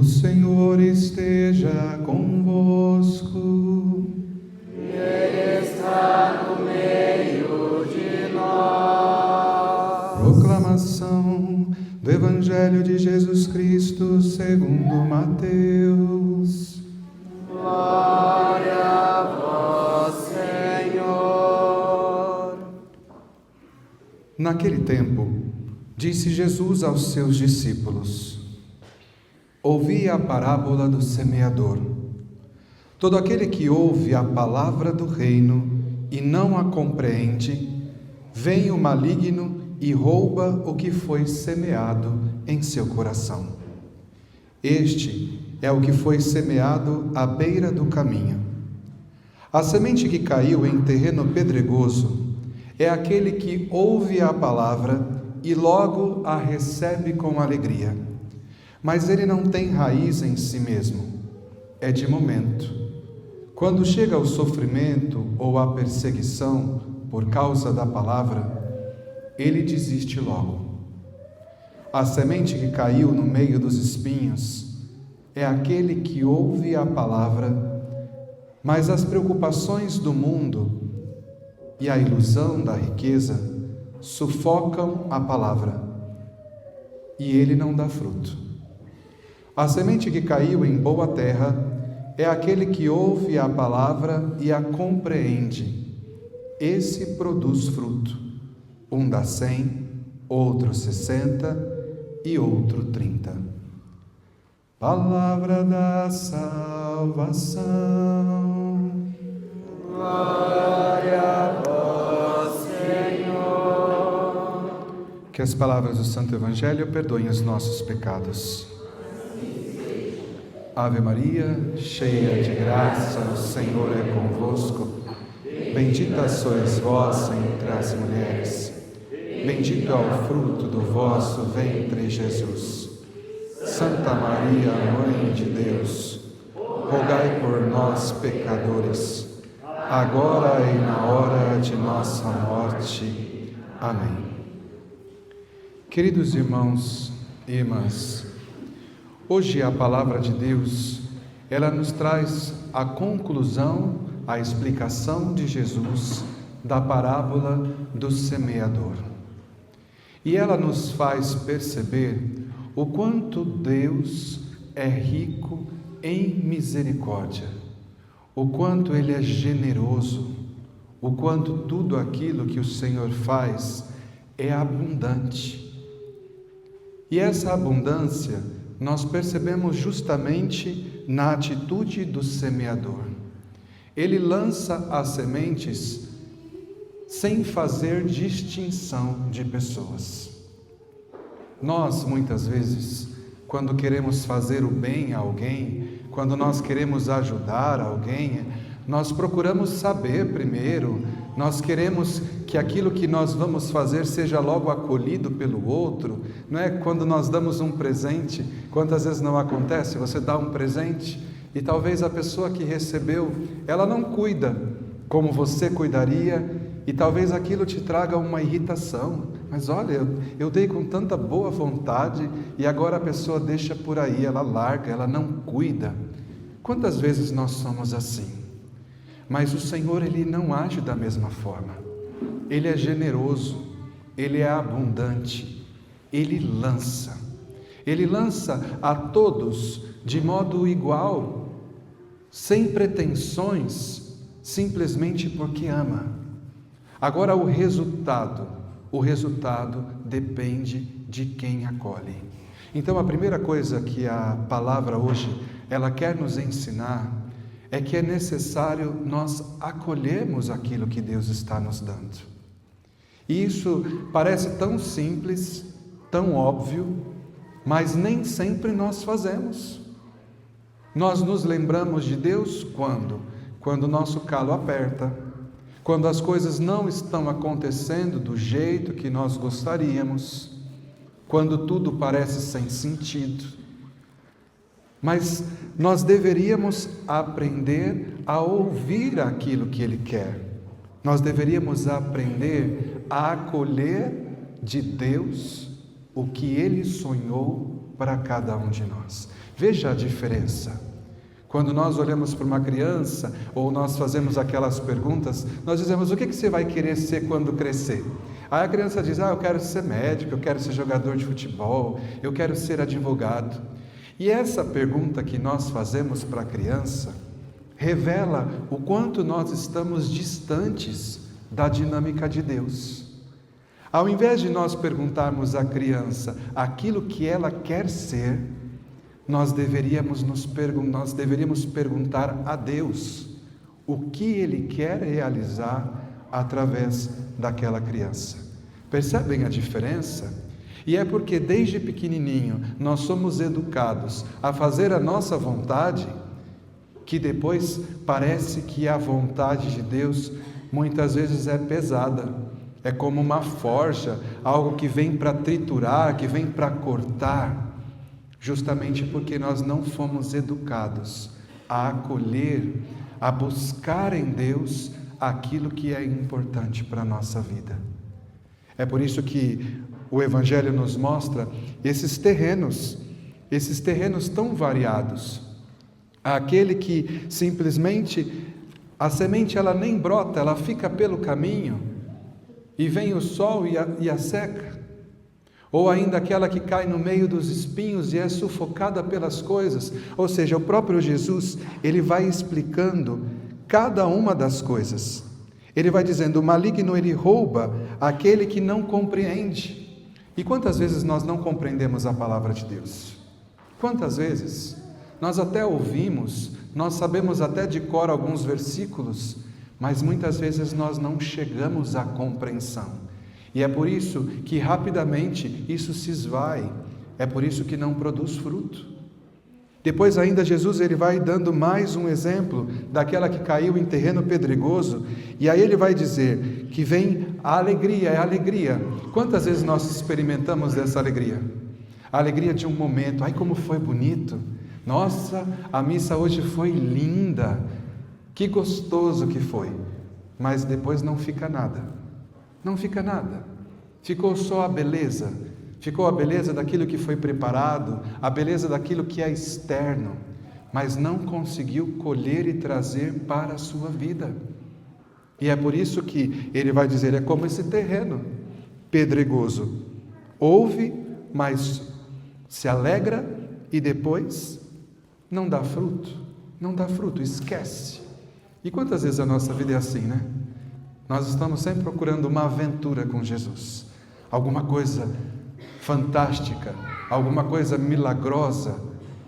O Senhor esteja convosco. Ele está no meio de nós. Proclamação do Evangelho de Jesus Cristo segundo Mateus. Glória a vós, Senhor. Naquele tempo, disse Jesus aos seus discípulos: ouvi a parábola do semeador. Todo aquele que ouve a palavra do reino e não a compreende, vem o maligno e rouba o que foi semeado em seu coração. Este é o que foi semeado à beira do caminho. A semente que caiu em terreno pedregoso é aquele que ouve a palavra e logo a recebe com alegria. Mas ele não tem raiz em si mesmo, é de momento. Quando chega o sofrimento ou a perseguição por causa da palavra, ele desiste logo. A semente que caiu no meio dos espinhos é aquele que ouve a palavra, mas as preocupações do mundo e a ilusão da riqueza sufocam a palavra, e ele não dá fruto. A semente que caiu em boa terra é aquele que ouve a palavra e a compreende. Esse produz fruto. Um dá 100, outro 60 e outro 30. Palavra da salvação. Glória a vós, Senhor. Que as palavras do Santo Evangelho perdoem os nossos pecados. Ave Maria, cheia de graça, o Senhor é convosco. Bendita sois vós entre as mulheres. Bendito é o fruto do vosso ventre, Jesus. Santa Maria, Mãe de Deus, rogai por nós, pecadores, agora e na hora de nossa morte. Amém. Queridos irmãos e irmãs, hoje a palavra de Deus, ela nos traz a conclusão, a explicação de Jesus da parábola do semeador. E ela nos faz perceber o quanto Deus é rico em misericórdia, o quanto Ele é generoso, o quanto tudo aquilo que o Senhor faz é abundante. E essa abundância nós percebemos justamente na atitude do semeador. Ele lança as sementes sem fazer distinção de pessoas. Nós, muitas vezes, quando queremos fazer o bem a alguém, quando nós queremos ajudar alguém, nós procuramos saber primeiro, nós queremos que aquilo que nós vamos fazer seja logo acolhido pelo outro. Não é? Quando nós damos um presente, quantas vezes não acontece? Você dá um presente e talvez a pessoa que recebeu, ela não cuida como você cuidaria, e talvez aquilo te traga uma irritação. Mas olha, eu dei com tanta boa vontade e agora a pessoa deixa por aí, ela larga, ela não cuida. Quantas vezes nós somos assim? Mas o Senhor, Ele não age da mesma forma. Ele é generoso, Ele é abundante, Ele lança a todos de modo igual, sem pretensões, simplesmente porque ama. Agora o resultado depende de quem acolhe. Então a primeira coisa que a palavra hoje, ela quer nos ensinar, é que é necessário nós acolhermos aquilo que Deus está nos dando. E isso parece tão simples, tão óbvio, mas nem sempre nós fazemos. Nós nos lembramos de Deus quando? Quando o nosso calo aperta, quando as coisas não estão acontecendo do jeito que nós gostaríamos, quando tudo parece sem sentido. Mas nós deveríamos aprender a ouvir aquilo que Ele quer. Nós deveríamos aprender a acolher de Deus o que Ele sonhou para cada um de nós. Veja a diferença. Quando nós olhamos para uma criança, ou nós fazemos aquelas perguntas, nós dizemos: o que você vai querer ser quando crescer? Aí a criança diz: eu quero ser médico, eu quero ser jogador de futebol, eu quero ser advogado. E essa pergunta que nós fazemos para a criança revela o quanto nós estamos distantes da dinâmica de Deus. Ao invés de nós perguntarmos à criança aquilo que ela quer ser, nós deveríamos perguntar a Deus o que Ele quer realizar através daquela criança. Percebem a diferença? E é porque desde pequenininho nós somos educados a fazer a nossa vontade, que depois parece que a vontade de Deus muitas vezes é pesada. É como uma forja, algo que vem para triturar, que vem para cortar. Justamente porque nós não fomos educados a acolher, a buscar em Deus aquilo que é importante para a nossa vida. É por isso que o Evangelho nos mostra esses terrenos tão variados. Aquele que simplesmente a semente ela nem brota, ela fica pelo caminho e vem o sol e a seca. Ou ainda aquela que cai no meio dos espinhos e é sufocada pelas coisas. Ou seja, o próprio Jesus, ele vai explicando cada uma das coisas. Ele vai dizendo: o maligno ele rouba aquele que não compreende. E quantas vezes nós não compreendemos a palavra de Deus? Quantas vezes? Nós até ouvimos, nós sabemos até de cor alguns versículos, mas muitas vezes nós não chegamos à compreensão. E é por isso que rapidamente isso se esvai, é por isso que não produz fruto. Depois ainda Jesus ele vai dando mais um exemplo daquela que caiu em terreno pedregoso, e aí ele vai dizer que vem a alegria, é a alegria. Quantas vezes nós experimentamos essa alegria? A alegria de um momento: ai como foi bonito, nossa, a missa hoje foi linda, que gostoso que foi, mas depois não fica nada. Não fica nada, ficou só a beleza, ficou a beleza daquilo que foi preparado, a beleza daquilo que é externo, mas não conseguiu colher e trazer para a sua vida. E é por isso que ele vai dizer: é como esse terreno pedregoso, ouve, mas se alegra e depois não dá fruto, esquece. E quantas vezes a nossa vida é assim, né? Nós estamos sempre procurando uma aventura com Jesus, alguma coisa fantástica, alguma coisa milagrosa,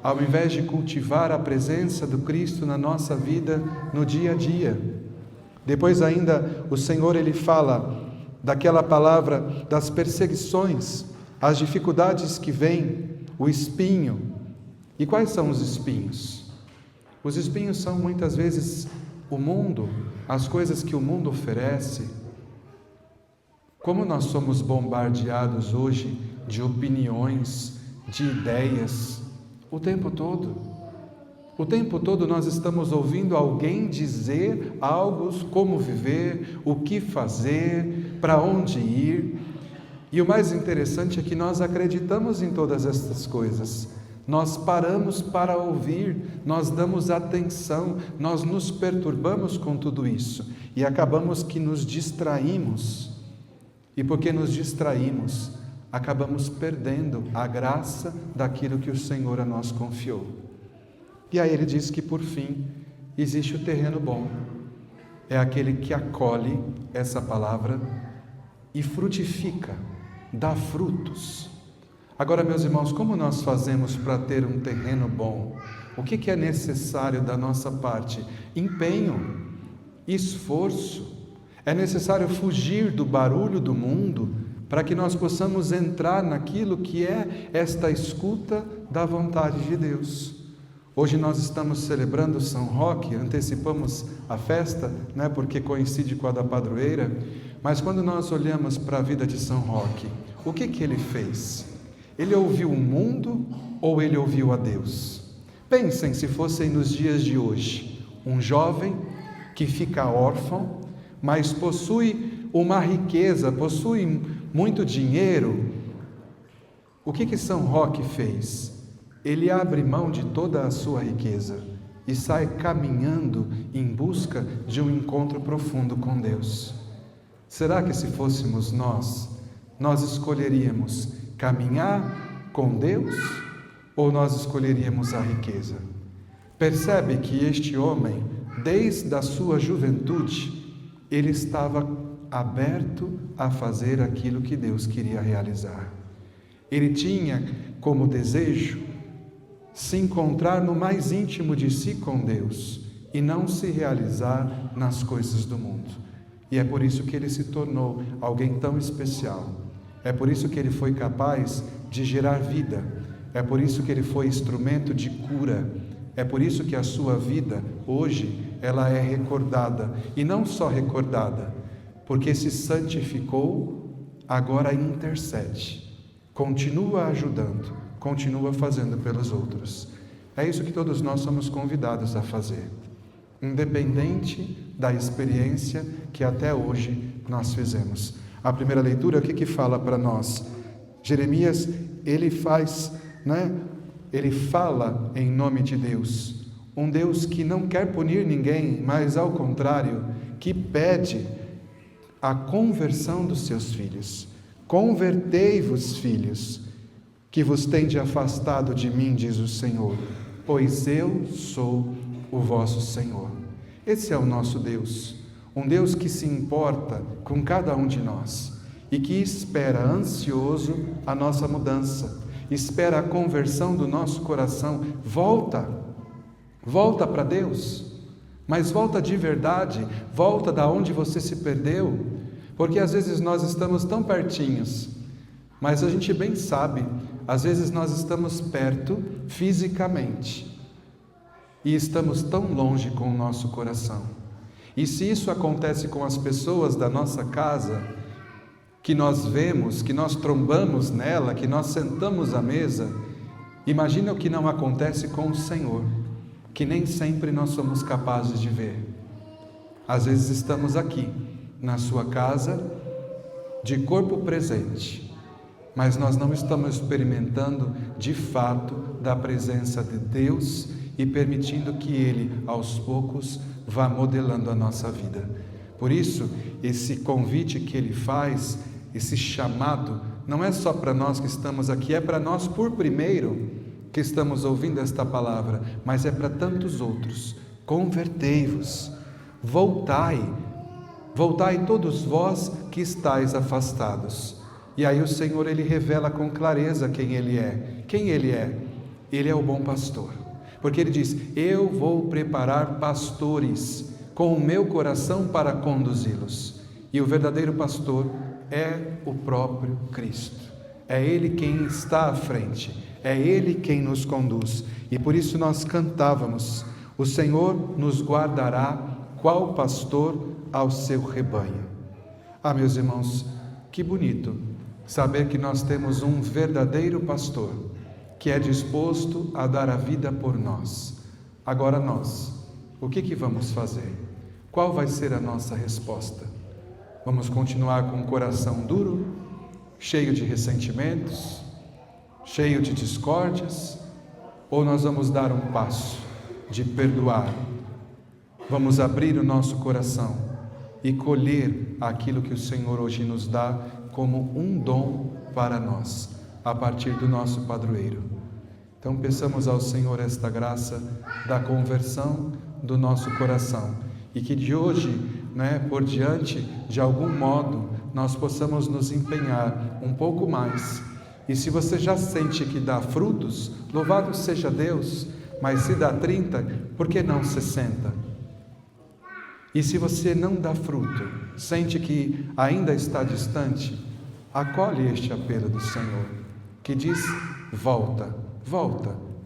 ao invés de cultivar a presença do Cristo na nossa vida no dia a dia. Depois ainda o Senhor ele fala daquela palavra das perseguições, as dificuldades que vêm, o espinho. E quais são os espinhos? Os espinhos são muitas vezes o mundo, as coisas que o mundo oferece. Como nós somos bombardeados hoje de opiniões, de ideias, o tempo todo. O tempo todo nós estamos ouvindo alguém dizer algo, como viver, o que fazer, para onde ir. E o mais interessante é que nós acreditamos em todas estas coisas. Nós paramos para ouvir, nós damos atenção, nós nos perturbamos com tudo isso e acabamos que nos distraímos. E porque nos distraímos, acabamos perdendo a graça daquilo que o Senhor a nós confiou. E aí ele diz que por fim existe o terreno bom. É aquele que acolhe essa palavra e frutifica, dá frutos. Agora, meus irmãos, como nós fazemos para ter um terreno bom? O que é necessário da nossa parte? Empenho, esforço. É necessário fugir do barulho do mundo para que nós possamos entrar naquilo que é esta escuta da vontade de Deus. Hoje nós estamos celebrando São Roque, antecipamos a festa, né, porque coincide com a da padroeira, mas quando nós olhamos para a vida de São Roque, o que ele fez? Ele ouviu o mundo ou ele ouviu a Deus? Pensem se fossem nos dias de hoje, um jovem que fica órfão, mas possui uma riqueza, possui muito dinheiro. O que São Roque fez? ele abre mão de toda a sua riqueza e sai caminhando em busca de um encontro profundo com Deus. Será que se fôssemos nós escolheríamos caminhar com Deus ou nós escolheríamos a riqueza? Percebe que este homem, desde a sua juventude, ele estava aberto a fazer aquilo que Deus queria realizar. Ele tinha como desejo se encontrar no mais íntimo de si com Deus e não se realizar nas coisas do mundo. E é por isso que ele se tornou alguém tão especial. É por isso que ele foi capaz de gerar vida. É por isso que ele foi instrumento de cura. É por isso que a sua vida, hoje, ela é recordada. E não só recordada, porque se santificou, agora intercede. Continua ajudando, continua fazendo pelos outros. É isso que todos nós somos convidados a fazer, independente da experiência que até hoje nós fizemos. A primeira leitura, o que fala para nós? Jeremias, ele fala em nome de Deus, um Deus que não quer punir ninguém, mas ao contrário, que pede a conversão dos seus filhos. Convertei-vos, filhos, que vos tende afastado de mim, diz o Senhor, pois eu sou o vosso Senhor. Esse é o nosso Deus, um Deus que se importa com cada um de nós e que espera ansioso a nossa mudança, espera a conversão do nosso coração. Volta para Deus, mas volta de verdade, volta da onde você se perdeu, porque às vezes nós estamos tão pertinhos, mas a gente bem sabe, às vezes nós estamos perto fisicamente e estamos tão longe com o nosso coração. E se isso acontece com as pessoas da nossa casa, que nós vemos, que nós trombamos nela, que nós sentamos à mesa, imagina o que não acontece com o Senhor, que nem sempre nós somos capazes de ver. Às vezes estamos aqui, na sua casa, de corpo presente, mas nós não estamos experimentando de fato da presença de Deus e permitindo que Ele, aos poucos, vá modelando a nossa vida. Por isso, esse convite que Ele faz, esse chamado, não é só para nós que estamos aqui, é para nós por primeiro que estamos ouvindo esta palavra, mas é para tantos outros. Convertei-vos, voltai todos vós que estáis afastados. E aí o Senhor, Ele revela com clareza quem Ele é. Quem Ele é? Ele é o bom pastor. Porque Ele diz, eu vou preparar pastores com o meu coração para conduzi-los. E o verdadeiro pastor é o próprio Cristo. É Ele quem está à frente. É Ele quem nos conduz. E por isso nós cantávamos, o Senhor nos guardará qual pastor ao seu rebanho. Ah, meus irmãos, que bonito saber que nós temos um verdadeiro pastor que é disposto a dar a vida por nós. Agora nós, o que vamos fazer? Qual vai ser a nossa resposta? Vamos continuar com o coração duro, cheio de ressentimentos, cheio de discórdias? Ou nós vamos dar um passo de perdoar? Vamos abrir o nosso coração e colher aquilo que o Senhor hoje nos dá como um dom para nós, a partir do nosso padroeiro. Então peçamos ao Senhor esta graça da conversão do nosso coração e que de hoje, por diante, de algum modo, nós possamos nos empenhar um pouco mais. E se você já sente que dá frutos, louvado seja Deus, mas se dá 30, por que não 60? E se você não dá fruto, sente que ainda está distante, acolhe este apelo do Senhor, que diz, volta,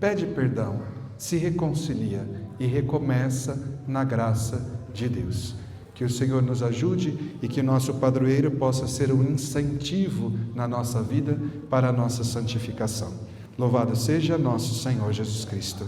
pede perdão, se reconcilia e recomeça na graça de Deus. Que o Senhor nos ajude e que o nosso padroeiro possa ser um incentivo na nossa vida para a nossa santificação. Louvado seja nosso Senhor Jesus Cristo.